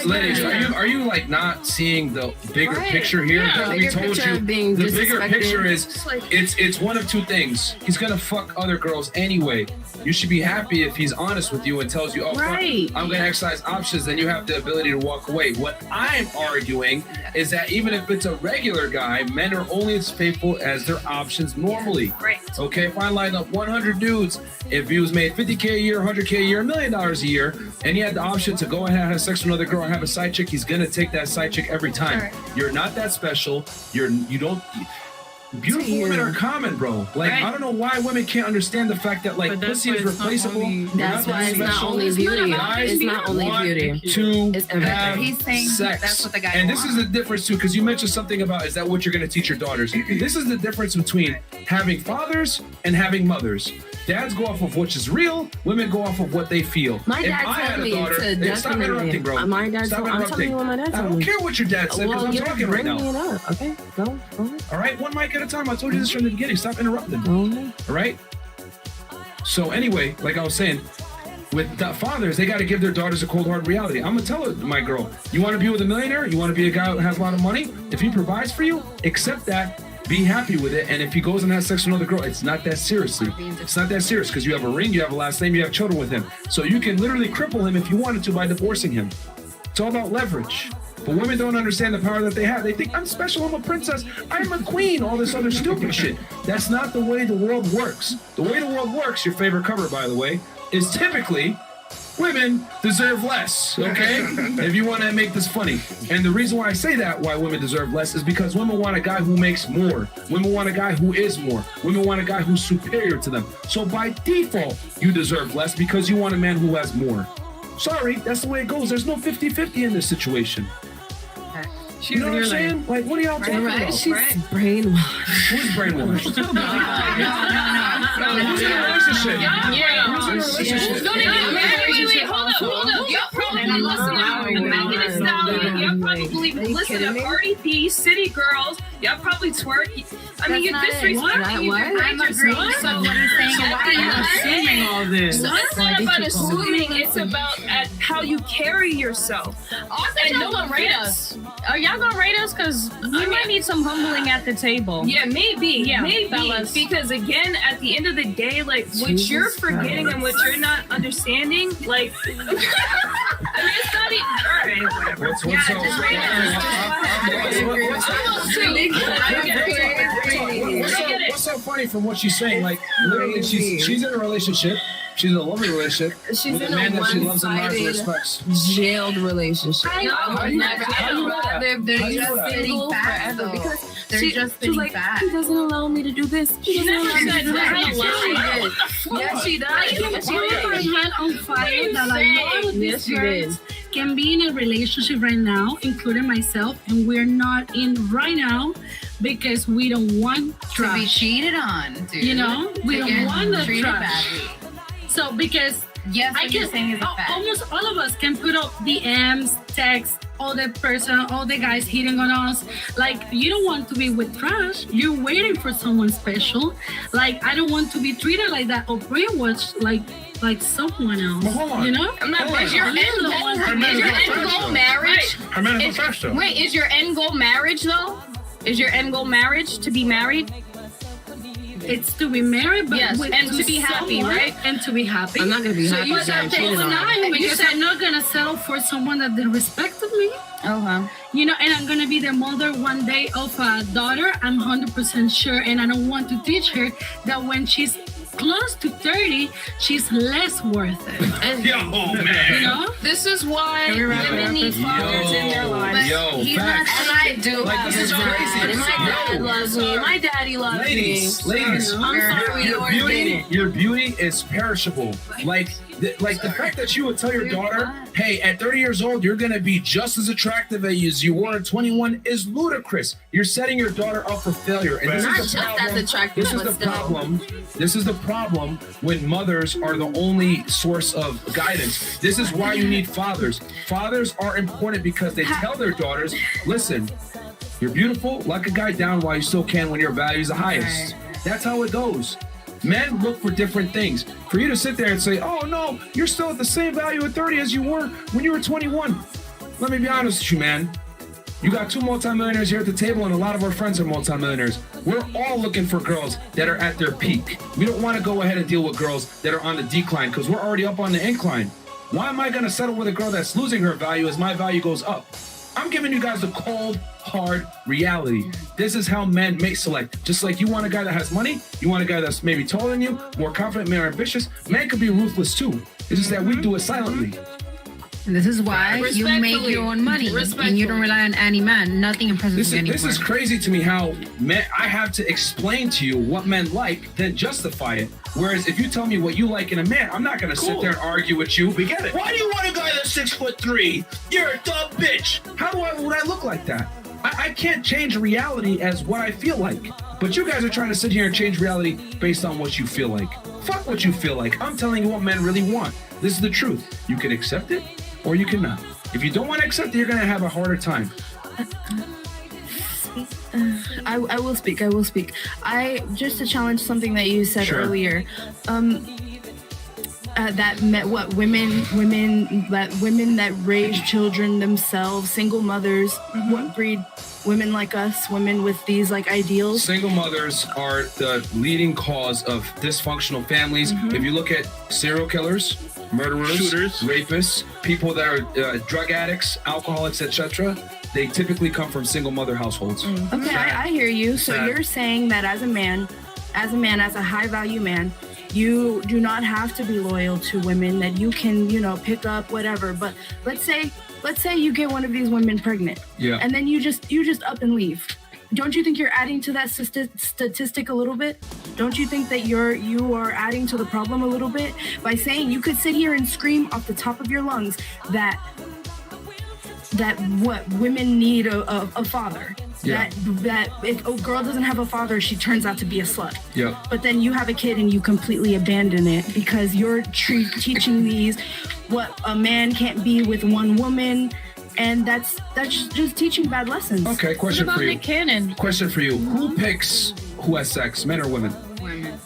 Ladies, are you like not seeing the bigger picture here? Yeah, We told you the bigger picture is it's one of two things. He's gonna fuck other girls anyway. You should be happy if he's honest with you and tells you, oh, I'm gonna exercise options, then you have the ability to walk away. What I'm arguing is that even if it's a regular guy, men are only as faithful as their options normally. Right. Okay, if I line up 100 dudes, if he was made $50K a year, $100K a year, $1 million a year, and he had the option to go ahead and have sex with another girl and have a side chick, he's gonna take that side chick every time. Right. You're not that special. You don't. Beautiful women are common, bro. Like, I don't know why women can't understand the fact that, like, pussy is replaceable. That's why it's not only beauty. It's not only beauty. To have He's saying sex. That's what the guy and wants. this is the difference, too, because you mentioned something about, is that what you're going to teach your daughters? This is the difference between having fathers and having mothers. Dads go off of which is real. Women go off of what they feel. My dad told me to definitely. Stop interrupting, bro. My dad told me. I'm telling you what my dad told me. I don't care what your dad said because I'm talking right now. Okay, go. All right, one mic at a time. I told you this from the beginning. Stop interrupting. All right? So anyway, like I was saying, with the fathers, they got to give their daughters a cold hard reality. I'm going to tell my girl, you want to be with a millionaire? You want to be a guy who has a lot of money? If he provides for you, accept that. Be happy with it, and if he goes and has sex with another girl, it's not that seriously. It's not that serious because you have a ring, you have a last name, you have children with him. So you can literally cripple him if you wanted to by divorcing him. It's all about leverage. But women don't understand the power that they have. They think, I'm special, I'm a princess, I'm a queen, all this other stupid shit. That's not the way the world works. The way the world works, your favorite cover, by the way, is typically women deserve less, okay? If you want to make this funny. And the reason why I say that, why women deserve less, is because women want a guy who makes more. Women want a guy who is more. Women want a guy who's superior to them. So by default, you deserve less because you want a man who has more. Sorry, that's the way it goes. There's no 50-50 in this situation. You know what I'm saying? Like, what are y'all talking about? She's brainwashed. Who's brainwashed? No. Who's in a relationship? Who's in a relationship? Wait, hold up. Y'all probably listen to Megan Thee Stallion. Y'all probably listen to Cardi B, City Girls. Y'all probably twerk. I mean, you're disrespecting. I'm agreeing. So what he's saying is why are you assuming all this? So it's not about assuming. It's about how you carry yourself. And no one rate us. Are y'all gonna rate us? Because we might need some humbling at the table. Yeah, maybe. Yeah, maybe. fellas. Because again, at the end of the day, like what you're forgetting and what you're not understanding, like I mean, it's not even. All right, whatever. What's so funny from what she's saying? Like, literally, she's in a relationship. She's in a lovely relationship with a man that she loves and loves and respects. Jailed relationship. I would rather they're just sitting forever because they're just sitting back. He doesn't allow me to do this. She never said that. Yes, she does. I can put my hand on fire that a lot of these girls can be in a relationship right now, including myself, and we're not in right now because we don't want to be cheated on, dude. You know, we don't want the trash. So because I guess almost all of us can put up DMs, texts, all the guys hitting on us. Like, you don't want to be with trash. You're waiting for someone special. Like, I don't want to be treated like that or brainwashed like someone else. Well, you know? I'm not. Is your end goal marriage? Wait, is your end goal marriage though? Is your end goal marriage to be married? It's to be married, but yes, and to be happy, right? And to be happy. I'm not gonna be happy. You said I'm not gonna settle for someone that disrespected me. Okay. You know, and I'm gonna be the mother one day of a daughter. I'm 100% sure, and I don't want to teach her that when she's close to 30, she's less worth it. And, man. You know? This is why women need fathers in their lives. Facts. And I do. Like, this is crazy. My dad loves me. My daddy loves me. Ladies, I'm sorry, your beauty is perishable. Like the fact that you would tell your daughter, hey, at 30 years old, you're going to be just as attractive as you were at 21 is ludicrous. You're setting your daughter up for failure. And this is the problem when mothers are the only source of guidance. This is why you need fathers. Fathers are important because they tell their daughters, listen, you're beautiful, lock a guy down while you still can when your value is the highest. That's how it goes. Men look for different things. For you to sit there and say, oh no, you're still at the same value at 30 as you were when you were 21. Let me be honest with you, man. You got 2 multimillionaires here at the table, and a lot of our friends are multimillionaires. We're all looking for girls that are at their peak. We don't want to go ahead and deal with girls that are on the decline because we're already up on the incline. Why am I going to settle with a girl that's losing her value as my value goes up? I'm giving you guys the cold, hard reality. This is how men may select. Just like you want a guy that has money, you want a guy that's maybe taller than you, more confident, more ambitious. Men could be ruthless too. It's just that we do it silently. This is why you make your own money and you don't rely on any man. Nothing impresses me anymore. This is crazy to me how men, I have to explain to you what men like, then justify it. Whereas if you tell me what you like in a man, I'm not going to sit there and argue with you. We get it. Why do you want a guy that's 6'3"? You're a dumb bitch. Would I look like that? I can't change reality as what I feel like. But you guys are trying to sit here and change reality based on what you feel like. Fuck what you feel like. I'm telling you what men really want. This is the truth. You can accept it or you cannot. If you don't want to accept it, you're going to have a harder time. I will speak. Just to challenge something that you said earlier. That women that raise children themselves, single mothers, what breed women like us, women with these like ideals. Single mothers are the leading cause of dysfunctional families. If you look at serial killers, murderers, shooters, rapists, people that are drug addicts, alcoholics, etc., they typically come from single mother households. Okay, I hear you. So you're saying that as a man, as a high value man, you do not have to be loyal to women, that you can, pick up whatever. But let's say you get one of these women pregnant. Yeah. And then you just up and leave. Don't you think you're adding to that statistic a little bit? Don't you think that you are adding to the problem a little bit by saying you could sit here and scream off the top of your lungs that what women need a father. Yeah. That if a girl doesn't have a father, she turns out to be a slut. Yeah. But then you have a kid and you completely abandon it because you're teaching these what a man can't be with one woman, and that's just teaching bad lessons. Okay, question for you. Nick Cannon? Question for you. Who picks who has sex, men or women? Women.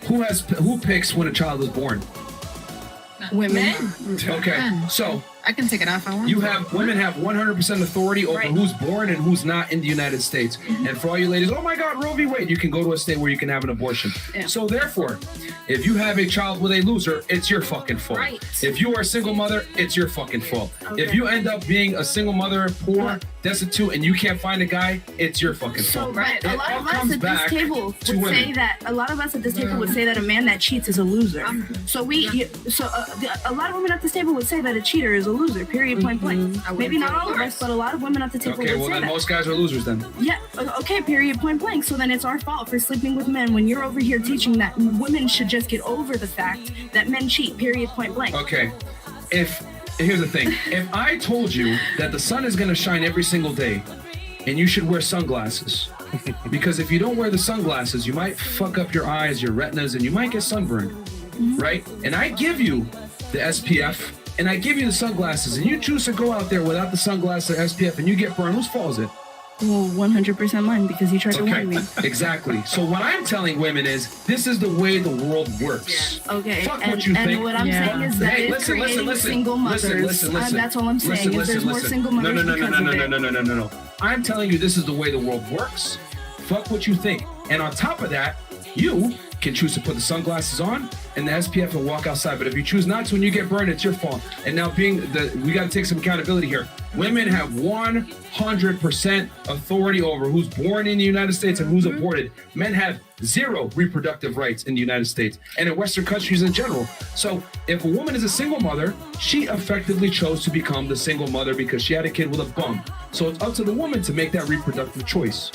Who picks when a child is born? Women. Okay, so I can take it off. Women have 100% authority over who's born and who's not in the United States. And for all you ladies, oh my God, Roe v. Wade, you can go to a state where you can have an abortion. Yeah. So therefore, if you have a child with a loser, it's your fucking fault. Right. If you are a single mother, it's your fucking fault. Okay. If you end up being a single mother, poor, destitute, and you can't find a guy, it's your fucking fault. Right. A lot of us at this table would say that. A lot of us at this table would say that a man that cheats is a loser. A lot of women at this table would say that a cheater is a loser. Period. Point blank. Maybe not all of us, but a lot of women at the table would say that. Okay, well then most guys are losers then. Yeah. Okay. Period. Point blank. So then it's our fault for sleeping with men when you're over here teaching that women should just get over the fact that men cheat. Period. Point blank. Okay. Here's the thing. If I told you that the sun is going to shine every single day and you should wear sunglasses, because if you don't wear the sunglasses, you might fuck up your eyes, your retinas, and you might get sunburned, right? And I give you the SPF and I give you the sunglasses and you choose to go out there without the sunglasses or SPF and you get burned, whose fault is it? Well, 100% mine, because you tried to warn me. Exactly. So what I'm telling women is, this is the way the world works. Yeah. Okay. Fuck what you think. And what I'm saying is that it's creating single mothers. Listen. That's all I'm saying. There's more single mothers. No. I'm telling you, this is the way the world works. Fuck what you think. And on top of that, you can choose to put the sunglasses on and the SPF and walk outside. But if you choose not to and you get burned, it's your fault. And now we got to take some accountability here. Women have 100% authority over who's born in the United States and who's aborted. Men have 0 reproductive rights in the United States and in Western countries in general. So if a woman is a single mother, she effectively chose to become the single mother because she had a kid with a bum. So it's up to the woman to make that reproductive choice.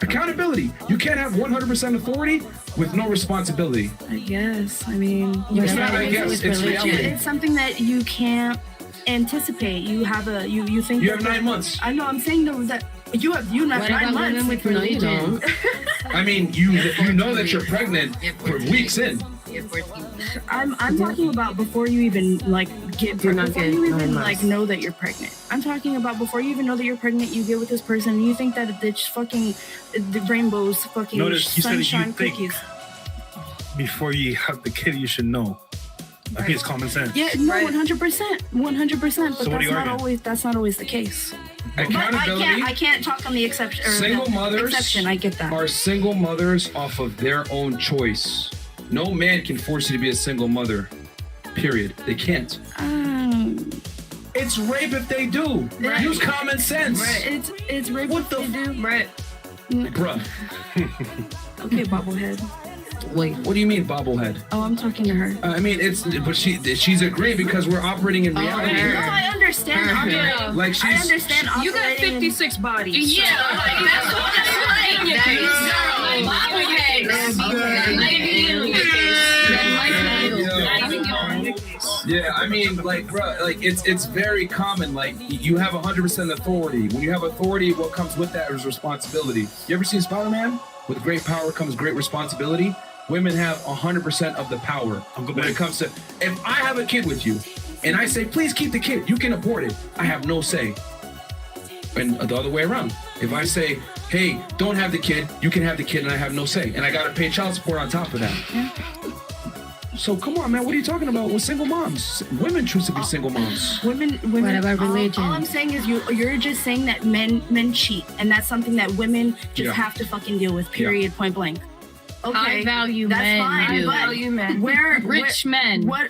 Accountability. You can't have 100% authority with no responsibility. I guess. I mean, it's not I guess. It's reality. It's something that you can't anticipate. You have you think you have 9 months. I know. I'm saying though that you have 9 months. No, you don't. I mean, you know that you're pregnant for weeks in. I'm talking about before you even get pregnant. Before you even know that you're pregnant. I'm talking about before you even know that you're pregnant, you get with this person and you think that it's fucking the rainbows, fucking sunshine cookies. before you have the kid, you should know. I think it's common sense. Yeah, no, 100%, 100%. But So what are you arguing? that's not always the case. Accountability. I can't talk on the exception. Single mothers exception. I get that. are single mothers off of their own choice. No man can force you to be a single mother. Period. They can't. It's rape if they do. Right. Use common sense. Right. It's rape What if the they do. Right. Bruh. Okay, bobblehead. Wait. What do you mean bobblehead? Oh, I'm talking to her. I mean, but she's agreeing because we're operating in reality. No, I understand. Like I she's. understand. You got operating in- 56 bodies. Yeah, like, that's what I'm saying. Yeah, I mean, like, bro, like it's very common. Like, you have 100% authority. When you have authority, what comes with that is responsibility. You ever seen Spider-Man? With great power comes great responsibility. Women have 100% of the power when it comes to. If I have a kid with you, and I say, please keep the kid, you can abort it. I have no say. And the other way around. If I say, hey, don't have the kid, you can have the kid, and I have no say, and I gotta pay child support on top of that. Yeah. So come on, man. What are you talking about with single moms? Women choose to be single moms. Women. What about religion? All I'm saying is you're just saying that men cheat, and that's something that women just have to fucking deal with. Period. Point blank. Okay, High value that's men fine. do. But Value men. Rich men. What?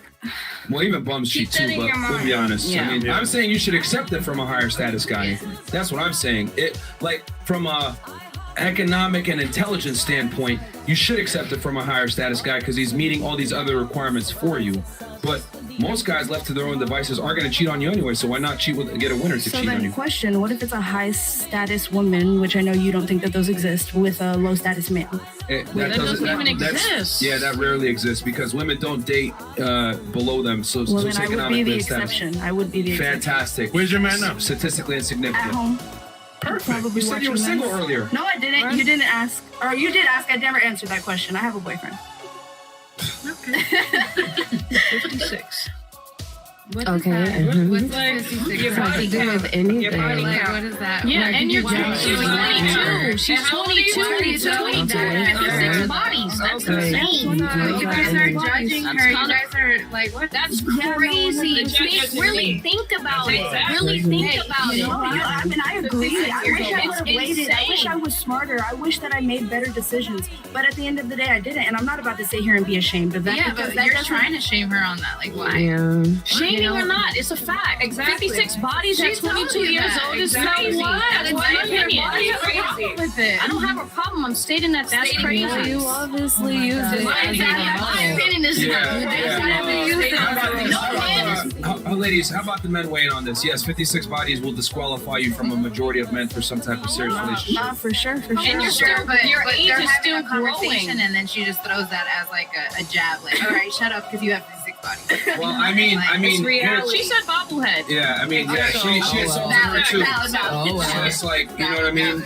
Well, even bums cheat too, but we'll be honest. Yeah. I mean, I'm saying you should accept it from a higher status guy. That's what I'm saying. It, like, from a economic and intelligence standpoint, you should accept it from a higher status guy because he's meeting all these other requirements for you. But most guys left to their own devices are going to cheat on you anyway, so why not get a winner to So cheat on then, you? question: what if it's a high status woman, which I know you don't think that those exist, with a low status man? That doesn't even exist. Yeah, that rarely exists because women don't date below them. So Well, then I would be the socioeconomic status. exception. I would be the exception. Fantastic. Where's your man now? Statistically insignificant. At home. Perfect. Probably You said you were watching single them. earlier. No, I didn't. You didn't ask. Or you did ask. I never answered that question. I have a boyfriend. 56. Okay. What's like your Has to body do count? with anything. Your body Like, count. what is that? Yeah, Like, and you you're judge she's someone. 22. She's 22. She's 22. Okay. 56 bodies. That's Okay. insane. You guys are judging her. You guys are like, what? That's Yeah, no, crazy. no, Really think about it. Exactly. Really think about You it. know, I mean, I agree. I wish I would have It's waited. I wish insane. I was smarter. I wish that I made better decisions. But at the end of the day, I didn't. And I'm not about to sit here and be ashamed of that. Yeah, because but that you're doesn't- trying to shame her on that. Like, why? Yeah. Shaming or not, it's a fact. Exactly. 56 bodies at She's 22 telling you years that. old is Exactly. crazy. What? That's It's my your opinion. body. That's crazy. With it. I don't have a problem. I'm stating that that's Stating crazy. that. You obviously use it. My as a opinion is Ladies, how about the men weighing on this? Yes, 56 bodies will disqualify you from a majority of men for some type of serious relationship. Nah, for sure, for sure. And you're still, your age they're is having still a conversation, growing. and then she just throws that as like a jab. Like, all right, shut up because you have 56 bodies. Well, I mean, It's reality. She said bobblehead. yeah, I mean, yeah, she insulted her too. Oh, wow. So it's like, you know what I mean?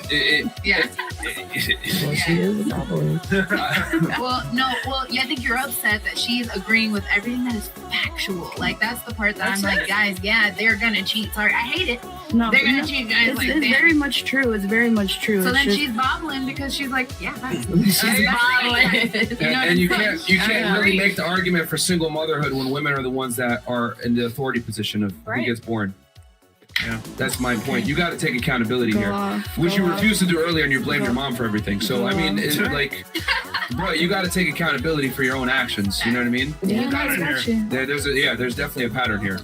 Yeah. Well, she is a bobblehead. Well, yeah, I think you're upset that she's agreeing with everything that is factual. Like, that's the part that I'm like, guys, yeah, they're gonna cheat. Sorry, I hate it. No, They're gonna no, cheat, guys. It's, Like, it's damn. very much true. It's very much true. So It's then just- she's bobbling because she's like, yeah, that's She's bobbling. And you can't really make the argument for single motherhood when women are the ones that are in the authority position of who gets born. Yeah. That's my point. You got to take accountability Go here, off, which go you off. refused to do earlier, and you blamed your mom for everything. So I mean, it's Sure. like, bro, you got to take accountability for your own actions. You know what I mean? Yeah, got it I got here. you. There's definitely a pattern here.